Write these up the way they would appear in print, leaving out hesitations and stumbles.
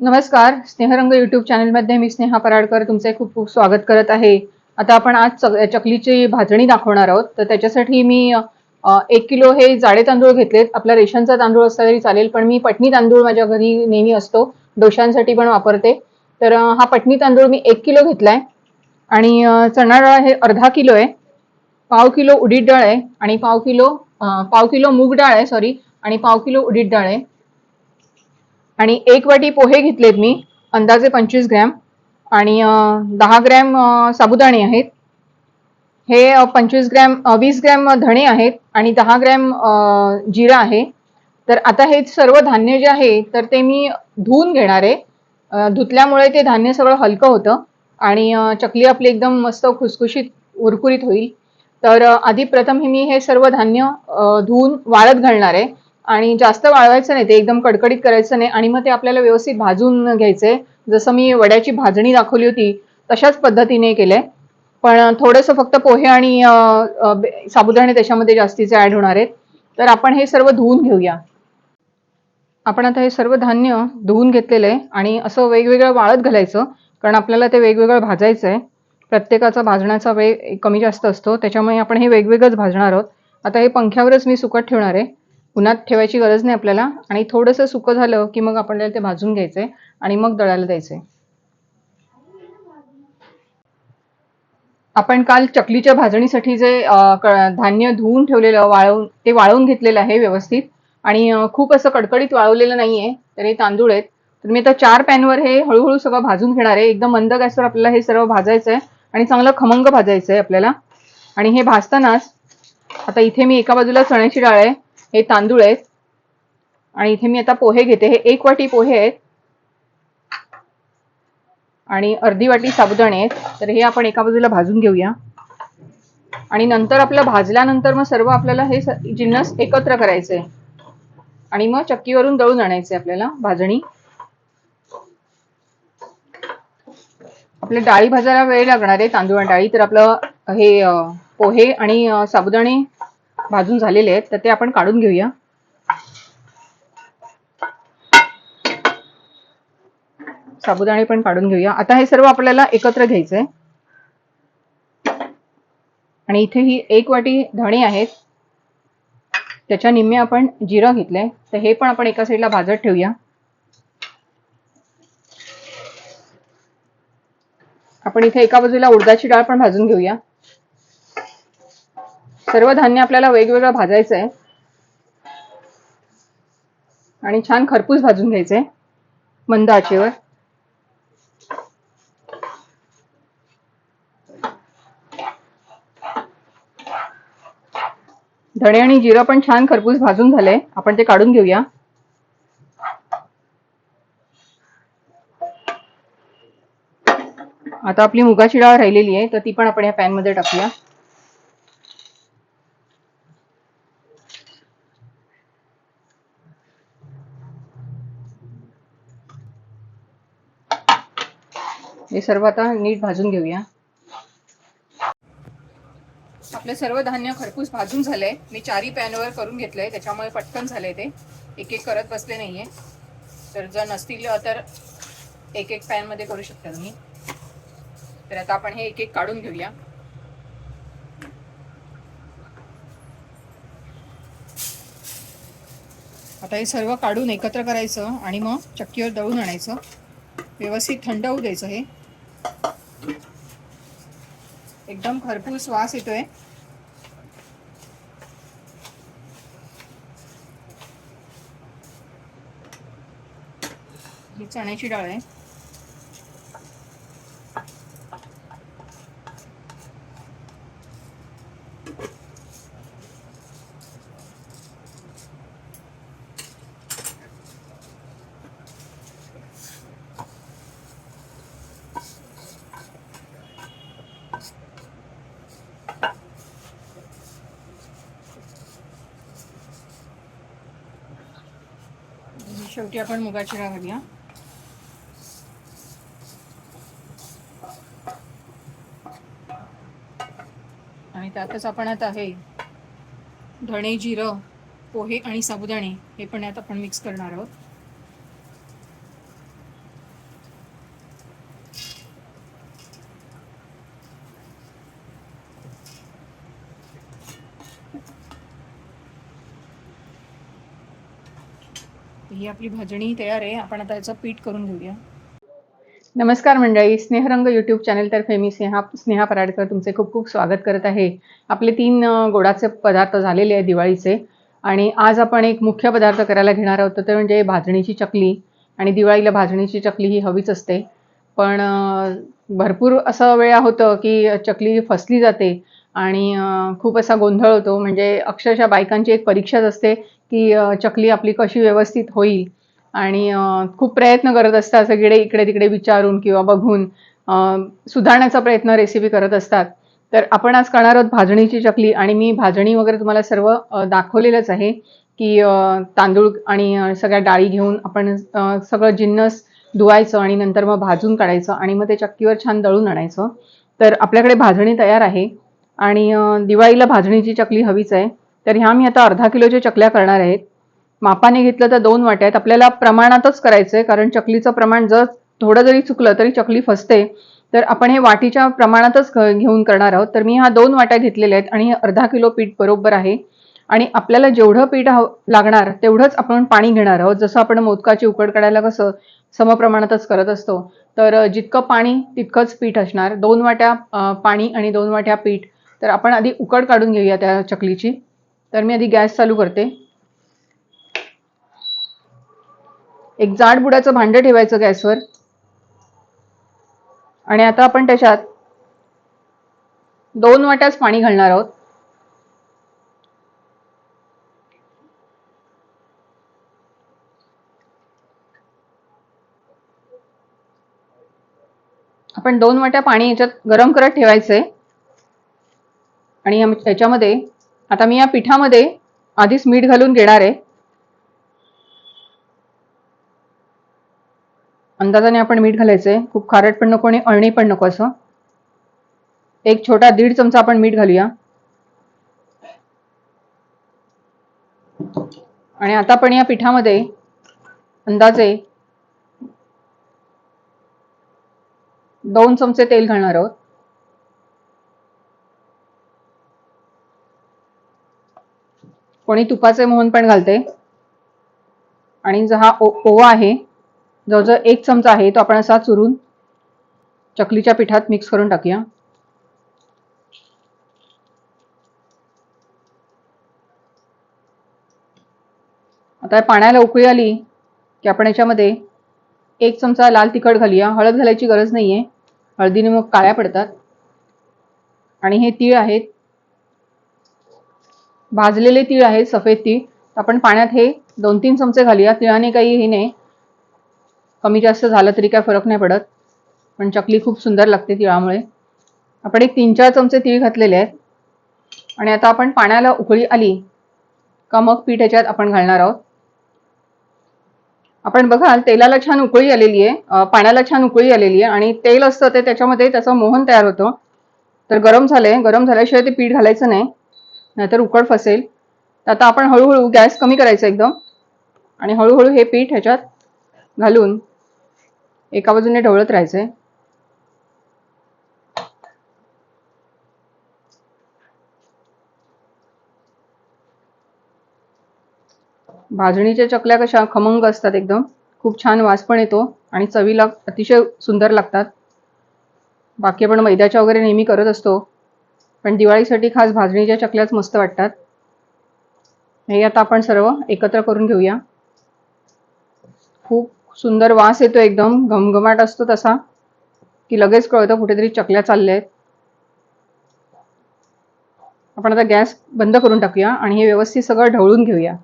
नमस्कार. स्नेहरंग यूट्यूब चॅनलमध्ये मी स्नेहा पराडकर तुमचे खूप खूप स्वागत करत आहे. आता आपण आज चकलीची भाजणी दाखवणार आहोत. तर त्याच्यासाठी मी 1 किलो हे जाडे तांदूळ घेतलेत. आपला रेशनचा तांदूळ असला तरी चालेल, पण मी पटणी तांदूळ माझ्या घरी नेहमी असतो. डोशांसाठी पण वापरते. तर हा पटणी तांदूळ मी 1 किलो घेतलाय आणि चणा डाळ हे अर्धा किलो आहे. पाव किलो उडीद डाळ आहे आणि पाव किलो मूग डाळ आहे सॉरी आणि पाव किलो उडीद डाळ आहे. आणि 1 वाटी पोहे घेतलेत मी अंदाजे 25 ग्रॅम आणि 10 ग्रॅम साबुदाणे आहेत. हे 25 ग्रॅम 20 ग्रॅम धणे आहेत आणि 10 ग्रॅम जिरा आहे. तर आता हे सर्व धान्य जे आहे तर ते मी धुवून घेणार आहे. धुतल्यामुळे ते धान्य सगळं हलकं होतं आणि चकली आपली एकदम मस्त खुसखुशीत कुरकुरीत होईल. तर आधी प्रथम मी हे सर्व धान्य धुवून वाळत घालणार आहे आणि जास्त वाळवायचं नाही, ते एकदम कडकडीत करायचं नाही आणि मग ते आपल्याला व्यवस्थित भाजून घ्यायचंय. जसं मी वड्याची भाजणी दाखवली होती तशाच पद्धतीने केलंय, पण थोडंसं फक्त पोहे आणि साबुदाणे त्याच्यामध्ये जास्तीचे ऍड होणार आहेत. तर आपण हे सर्व धुवून घेऊया. आपण आता हे सर्व धान्य धुवून घेतलेलं आहे आणि असं वेगवेगळं वाळत घालायचं, कारण आपल्याला ते वेगवेगळं भाजायचं आहे. प्रत्येकाचा भाजण्याचा वेळ कमी जास्त असतो, त्याच्यामुळे आपण हे वेगवेगळंच भाजणार आहोत. आता हे पंख्यावरच मी सुकत ठेवणार आहे. उन्हात ठेवायची गरज नाही आपल्याला आणि थोडंसं सुकं झालं की मग आपल्याला ते भाजून घ्यायचंय आणि मग दळायला द्यायचंय. आपण काल चकलीच्या भाजणीसाठी जे धान्य धुवून ठेवलेलं वाळवून घेतलेलं आहे व्यवस्थित आणि खूप असं कडकडीत वाळवलेलं नाहीये. तर हे तांदूळ आहेत. तर मी आता 4 पॅनवर हे हळूहळू सगळं भाजून घेणार आहे. एकदम मंद गॅसवर आपल्याला हे सर्व भाजायचंय आणि चांगलं खमंग भाजायचंय आपल्याला. आणि हे भाजतानाच आता इथे मी एका बाजूला चण्याची डाळ आहे, हे तांदूळ आहेत आणि इथे मी आता पोहे घेते. हे 1 वाटी पोहे आहेत आणि अर्धी वाटी साबुदाणे आहेत. तर हे आपण एका बाजूला भाजून घेऊया आणि नंतर आपलं भाजल्यानंतर मग सर्व आपल्याला हे जिन्नस एकत्र करायचे आणि मग चक्कीवरून दळून आणायचे आपल्याला भाजणी. आपल्या डाळी भाजायला वेळ लागणार आहे, तांदूळ आणि डाळी. तर आपलं हे पोहे आणि साबुदाणे भाजून झालेले आहेत, तर ते आपण काढून घेऊया. साबुदाणे पण काढून घेऊया. आता हे सर्व आपल्याला एकत्र घ्यायचंय आणि इथे ही 1 वाटी धणे आहेत, त्याच्या निम्मे आपण जिरं घेतलंय, तर हे पण आपण एका साईडला भाजत ठेवूया. आपण इथे एका बाजूला उडदाची डाळ पण भाजून घेऊया. सर्व धान्य आपल्याला वेगवेगळं भाजायचं आहे आणि छान खरपूस भाजून घ्यायचंय मंद आचेवर. धणे आणि जिरं पण छान खरपूस भाजून झालंय, आपण ते काढून घेऊया. आता आपली मुगाची डाळ राहिलेली आहे, तर ती पण आपण या पॅन मध्ये टाकूया. हे सर्व आता नीट भाजून घेऊया. आपले सर्व धान्य खरपूस भाजून झालंय. मी 4ही पॅनवर करून घेतलंय, त्याच्यामुळे पटकन झालंय. ते एक एक करत बसले नाहीये. तर जर नसतील तर एक एक पॅन मध्ये करू शकता तुम्ही. तर आता आपण हे एक एक काढून घेऊया. आता हे सर्व काढून एकत्र करायचं आणि मग चक्कीवर दळून आणायचं. व्यवस्थित थंड होऊ द्यायचं. हे एकदम खरपूस वास येतोय. ही चण्याची डाळ आहे. शेवटी आपण मुगाची डाळ घालूया. आणि त्यातच आपण आता हे धणे, जिरं, पोहे आणि साबुदाणे हे पण यात आपण मिक्स करणार आहोत. ही आपली भाजणी तयार आहे. आपण आता याचं पीठ करून घेऊया. नमस्कार मंडळी, स्नेहरंग यूट्यूब चॅनलतर्फे मी स्नेहा पराडकर तुमचे खूप खूप स्वागत करत आहे. आपले 3 गोडाचे पदार्थ झालेले आहेत दिवाळीचे आणि आज आपण एक मुख्य पदार्थ करायला घेणार आहोत, ते म्हणजे भाजणीची चकली. आणि दिवाळीला भाजणीची चकली ही हवीच असते. पण भरपूर असं वेळा होतं की चकली फसली जाते आणि खूप असा गोंधळ होतो. म्हणजे अक्षरशः बायकांची एक परीक्षाच असते की चकली आपली कशी व्यवस्थित होईल आणि खूप प्रयत्न करत असतात सगळे इकडे तिकडे विचारून किंवा बघून सुधारण्याचा प्रयत्न रेसिपी करत असतात. तर आपण आज करणार आहोत भाजणीची चकली आणि मी भाजणी वगैरे तुम्हाला सर्व दाखवलेलंच आहे की तांदूळ आणि सगळ्या डाळी घेऊन आपण सगळं जिन्नस धुवायचं आणि नंतर मग भाजून काढायचं आणि मग ते चक्कीवर छान दळून आणायचं. तर आपल्याकडे भाजणी तयार आहे आणि दिवाळीला भाजणीची चकली हवीच आहे. तर ह्या मी आता अर्धा किलोच्या चकल्या करणार आहेत. मापाने घेतलं तर 2 वाट्या आहेत. आपल्याला प्रमाणातच करायचंय कारण चकलीचं प्रमाण जर थोडं जरी चुकलं तरी चकली फसते. तर आपण हे वाटीच्या प्रमाणातच घेऊन करणार आहोत. तर मी ह्या 2 वाट्या घेतलेल्या आहेत आणि अर्धा किलो पीठ बरोबर आहे. आणि आपल्याला जेवढं पीठ लागणार तेवढंच आपण पाणी घेणार आहोत. जसं आपण मोदकाची उकड काढायला कसं समप्रमाणातच करत असतो, तर जितकं पाणी तितकंच पीठ असणार. 2 वाट्या पाणी आणि 2 वाट्या पीठ. तर आपण आधी उकड काढून घेऊया त्या चकलीची. तर मी आधी गॅस चालू करते. एक जाड बुडाचं भांडं ठेवायचं गॅसवर आणि आता आपण त्याच्यात 2 वाट्याच पाणी घालणार आहोत. आपण 2 वाट्या पाणी याच्यात गरम करत ठेवायचंय आणि याच्यामध्ये आता मी या पिठामध्ये आधीच मीठ घालून घेणार आहे. अंदाजाने आपण मीठ घालायचंय. खूप खारट पण नको आणि अळणी पण नको असं. एक छोटा 1.5 चमचा आपण मीठ घालूया. आणि आता आपण या पिठामध्ये अंदाजे 2 चमचे तेल घालणार आहोत. कोणी तुपाचे मोहन पण घालते. आणि जो हा ओवा आहे जवळजवळ 1 चमचा आहे तो आपण असा चुरून चकलीच्या पिठात मिक्स करून टाकूया. आता पाण्याला उकळी आली की आपण याच्यामध्ये 1 चमचा लाल तिखट घालूया. हळद घालायची गरज नाहीये, हळदीने मग काळ्या पडतात. आणि हे तीळ आहेत, भाजलेले तीळ आहेत, सफेद तीळ. आपण पाण्यात हे 2-3 चमचे घालूया. तिळाने काही हे नाही, कमी जास्त झालं तरी काय फरक नाही पडत, पण चकली खूप सुंदर लागते तिळामुळे. आपण एक 3-4 चमचे तीळ घातलेले आहेत. आणि आता आपण पाण्याला उकळी आली का मग पीठ याच्यात आपण घालणार आहोत. आपण बघाल तेलाला छान उकळी आलेली आहे, पाण्याला छान उकळी आलेली आहे आणि तेल असतं ते त्याच्यामध्ये त्याचं मोहन तयार होतं. तर गरम झालंय. गरम झाल्याशिवाय ते पीठ घालायचं नाही, नाहीतर उकड फसेल. तर आता आपण हळूहळू गॅस कमी करायचा एकदम आणि हळूहळू हे पीठ ह्याच्यात घालून एका बाजूने ढवळत राहायचंय. भाजणीच्या चकल्या कशा खमंग असतात एकदम, खूप छान वास पण येतो आणि चवीला अतिशय सुंदर लागतात. बाकी आपण मैद्याच्या वगैरे नेहमी करत असतो, पण दिवाळीसाठी खास भाजणीच्या चकल्याच मस्त वाटतात. हे आता आपण सर्व एकत्र करून घेऊया. खूप सुंदर वास येतो, एकदम घमघमाट असतो तसा की लगेच कळतं कुठेतरी चकल्या चालल्या आहेत. आपण आता गॅस बंद करून टाकूया आणि हे व्यवस्थित सगळं ढवळून घेऊया.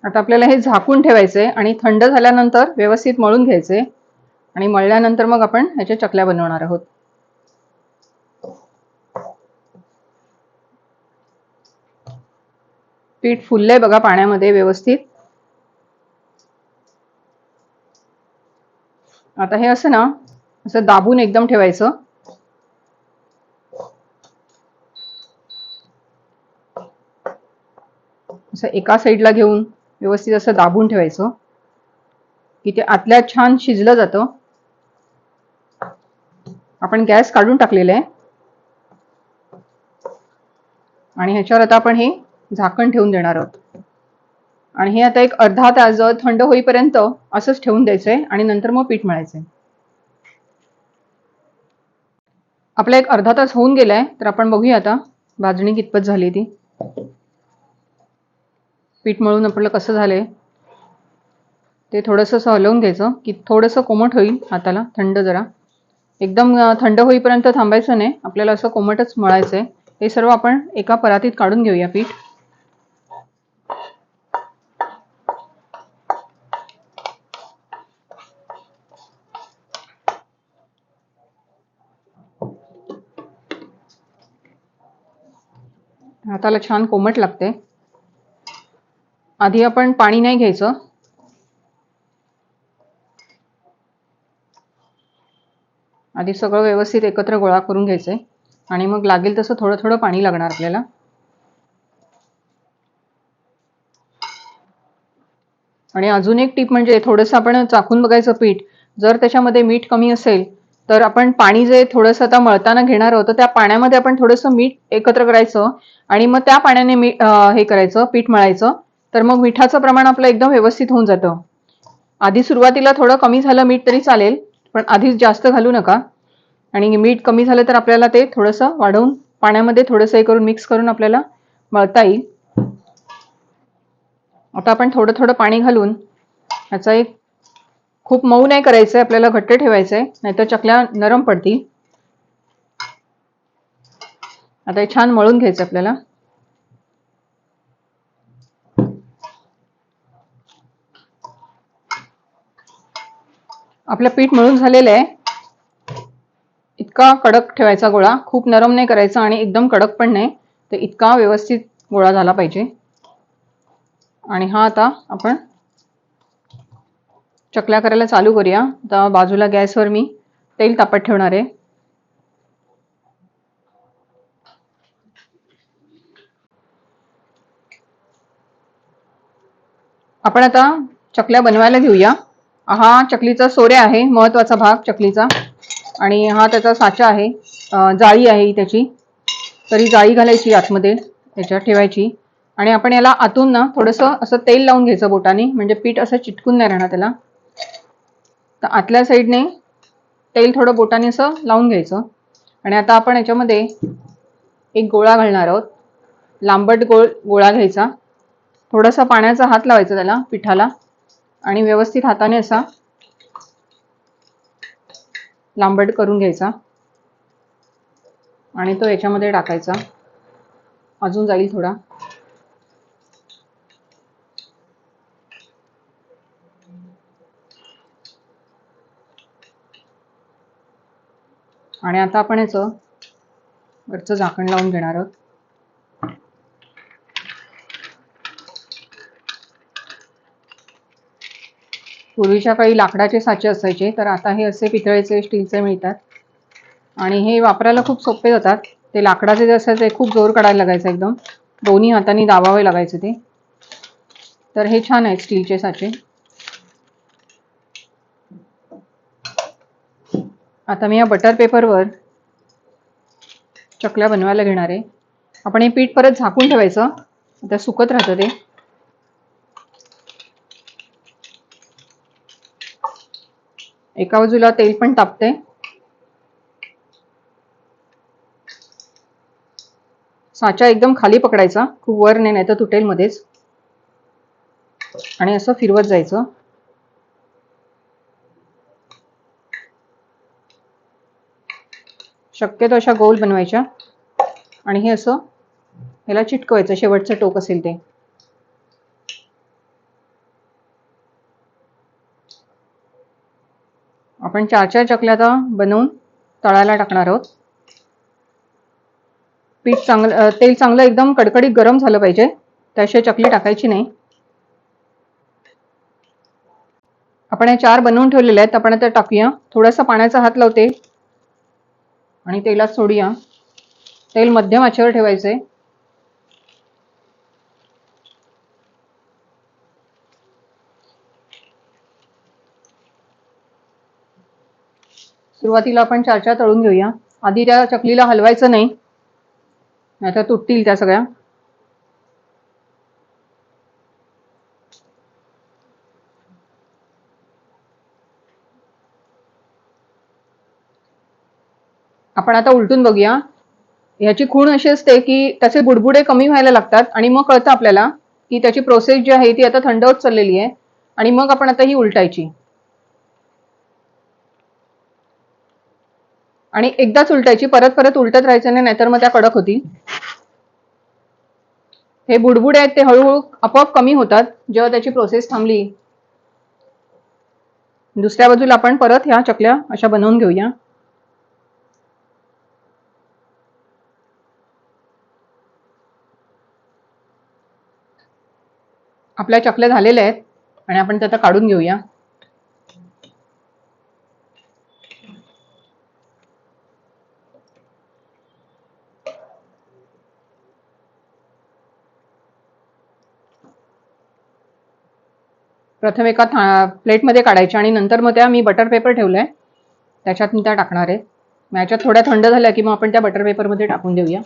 आता आपल्याला हे झाकून ठेवायचंय आणि थंड झाल्यानंतर व्यवस्थित मळून घ्यायचंय आणि मळल्यानंतर मग आपण ह्याच्या चकल्या बनवणार आहोत. पीठ फुललंय बघा पाण्यामध्ये व्यवस्थित. आता हे असं ना, असं दाबून एकदम ठेवायचं. असं एका साईडला घेऊन व्यवस्थित असं दाबून ठेवायचं की ते आतल्या छान शिजलं जातं. आपण गॅस काढून टाकलेला आहे आणि ह्याच्यावर आता आपण हे झाकण ठेवून देणार आहोत आणि हे आता एक अर्धा तास थंड होईपर्यंत असंच ठेवून द्यायचंय आणि नंतर मग पीठ मळायचंय. आपला एक अर्धा तास होऊन गेलाय, तर आपण बघूया आता भाजणी कितपत झाली ती. पीठ मळून आपलं कसं झालंय ते थोडंसं हलवून घ्यायचं की थोडंसं कोमट होईल हाताला. थंड जरा एकदम थंड होईपर्यंत थांबायचं नाही, आपल्याला असं कोमटच मळायचंय. हे सर्व आपण एका परातीत काढून घेऊया पीठ. हाताला छान कोमट लागते. आधी आपण पाणी नाही घ्यायचं, आधी सगळं व्यवस्थित एकत्र गोळा करून घ्यायचंय आणि मग लागेल तसं थोडं थोडं पाणी लागणार आपल्याला. आणि अजून एक टीप म्हणजे थोडंसं आपण चाखून बघायचं पीठ. जर त्याच्यामध्ये मीठ कमी असेल तर आपण पाणी जे थोडंसं आता मळताना घेणार आहोत त्या पाण्यामध्ये आपण थोडंसं मीठ एकत्र करायचं आणि मग त्या पाण्याने हे करायचं, पीठ मळायचं. तर मग मिठाचं प्रमाण आपलं एकदम व्यवस्थित होऊन जातं. आधी सुरुवातीला थोडं कमी झालं मीठ तरी चालेल, पण आधीच जास्त घालू नका. आणि मीठ कमी झालं तर आपल्याला ते थोडंसं वाढवून पाण्यामध्ये थोडंसं हे करून मिक्स करून आपल्याला मळता येईल. आता आपण थोडं थोडं पाणी घालून ह्याचा एक खूप मऊ नाही करायचंय, आपल्याला घट्ट ठेवायचंय, नाहीतर चकल्या नरम पडतील. आता हे छान मळून घ्यायचं आपल्याला. आपलं पीठ मळून झालेलं आहे. इतका कडक ठेवायचा गोळा, खूप नरम नाही करायचा आणि एकदम कडक पण नाही, तर इतका व्यवस्थित गोळा झाला पाहिजे. आणि हा आता आपण चकल्या करायला चालू करूया. आता बाजूला गॅसवर मी तेल तापत ठेवणार आहे. आपण आता चकल्या बनवायला घेऊया. हा चकलीचा सोऱ्या आहे, महत्वाचा भाग चकलीचा. आणि हा त्याचा साचा आहे, जाळी आहे त्याची. तरी जाळी घालायची आतमध्ये त्याच्या ठेवायची आणि आपण याला आतून ना थोडंसं असं तेल लावून घ्यायचं बोटाने, म्हणजे पीठ असं चिटकून नाही राहणार त्याला. तर आतल्या साईडने तेल थोडं बोटाने असं लावून घ्यायचं. आणि आता आपण याच्यामध्ये एक गोळा घालणार आहोत. लांबट गोळा घ्यायचा, थोडासा पाण्याचा हात लावायचा त्याला पिठाला आणि व्यवस्थित हाताने असा लांबट करून घ्यायचा आणि तो याच्यामध्ये टाकायचा. अजून जाईल थोडा. आणि आता आपण याचं वरचं झाकण लावून घेणार आहोत. पूर्वीच्या काळी लाकडाचे साचे असायचे, तर आता हे असे पितळेचे स्टीलचे मिळतात आणि हे वापरायला खूप सोपे जातात. ते लाकडाचे जे असायचे खूप जोर काढायला लागायचा, एकदम दोन्ही हातांनी दाबावे लागायचे ते. तर हे छान आहे स्टीलचे साचे. आता मी या बटर पेपरवर चकल्या बनवायला घेणार आहे. आपण हे पीठ परत झाकून ठेवायचं, आता सुकत राहतं ते. एका बाजूला तेल पण तापते. साचा एकदम खाली पकडायचा, खूप वर नाही तर तुटेल मध्येच. आणि असं फिरवत जायचं. शक्यतो अशा गोल बनवायच्या आणि हे असं याला चिटकवायचं, शेवटचं टोक असेल ते. आपण 4-4 चकल्या आता बनवून तळायला टाकणार आहोत. तेल चांगलं एकदम कडकडीत गरम झालं पाहिजे, त्याशिवाय चकली टाकायची नाही. आपण हे 4 बनवून ठेवलेले आहेत, आपण आता टाकूया. थोडासा पाण्याचा हात लावते आणि तेलात सोडूया. तेल मध्यम आचेवर ठेवायचे. सुरुवातीला आपण 4-4 तळून घेऊया. आधी त्या चकलीला हलवायचं नाही, नाहीतर तुटतील त्या सगळ्या. आपण आता उलटून बघूया. ह्याची खूण अशी असते की त्याचे बुडबुडे कमी व्हायला लागतात आणि मग कळतं आपल्याला की त्याची प्रोसेस जी आहे ती आता थंड होत चाललेली आहे. आणि मग आपण आता ही उलटायची आणि एकदाच उलटायची, परत परत उलटत राहायचं नाही, नाहीतर मग त्या कडक होतील. हे बुडबुडे आहेत ते हळूहळू आपोआप कमी होतात जेव्हा त्याची प्रोसेस थांबली. दुसऱ्या बाजूला आपण परत ह्या चकल्या अशा बनवून घेऊया. आपल्या चकल्या झालेल्या आहेत आणि आपण त्या आता काढून घेऊया. प्रथम एका प्लेटमध्ये काढायच्या आणि नंतर मग त्या मी बटर पेपर ठेवलाय त्याच्यात मी त्या टाकणार आहे. मग याच्यात थोड्या थंड झाल्या की मग आपण त्या बटर पेपरमध्ये टाकून देऊया.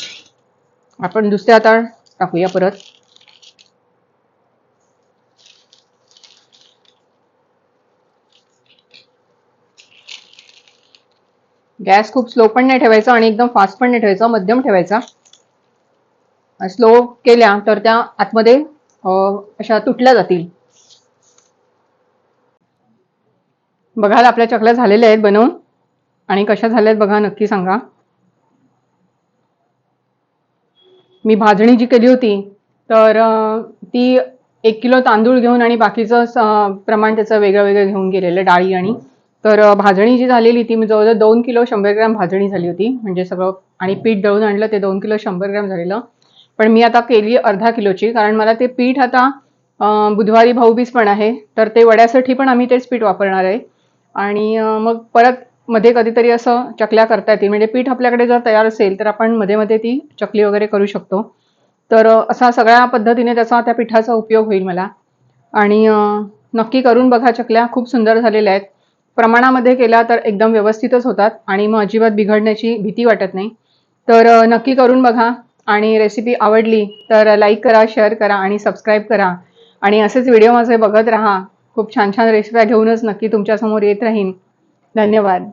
आपण दुसऱ्या आता टाकूया परत. गॅस खूप स्लो पण नाही ठेवायचा आणि एकदम फास्ट पण नाही ठेवायचा, मध्यम ठेवायचा. स्लो केल्या तर त्या आतमध्ये अशा तुटल्या जातील. बघायला आपल्या चकल्या झालेल्या आहेत बनवून आणि कशा झाल्यात बघा, नक्की सांगा. मी भाजणी जी केली होती तर ती 1 किलो तांदूळ घेऊन आणि बाकीचं प्रमाण त्याचं वेगळं वेगळं घेऊन गेलेलं डाळी आणि तर भाजणी जी झालेली ती जवळजवळ 2 किलो 100 ग्रॅम भाजणी झाली होती, म्हणजे सगळं. आणि पीठ दळून आणलं ते 2 किलो 100 ग्रॅम झालेलं. पण मी आता केली अर्धा किलोची, कारण मला ते पीठ आता बुधवारी भाऊबीज पण आहे तर ते वड्यासाठी पण आम्ही तेच पीठ वापरणार आहे. आणि मग परत मध्ये कधीतरी असं चकल्या करता येतील, म्हणजे पीठ आपल्याकडे जर तयार असेल तर आपण मध्ये मध्ये ती चकली वगैरे करू शकतो. तर असा सगळ्या पद्धतीने त्याचा त्या पिठाचा उपयोग होईल मला. आणि नक्की करून बघा, चकल्या खूप सुंदर झालेल्या आहेत. प्रमाणामध्ये केल्या तर एकदम व्यवस्थितच होतात आणि मग अजिबात बिघडण्याची भीती वाटत नाही. तर नक्की करून बघा आणि रेसिपी आवडली तर लाईक करा, शेअर करा आणि सबस्क्राईब करा. आणि असेच व्हिडिओ माझे बघत राहा. खूप छान छान रेसिप्या घेऊनच नक्की तुमच्यासमोर येत राहीन. धन्यवाद.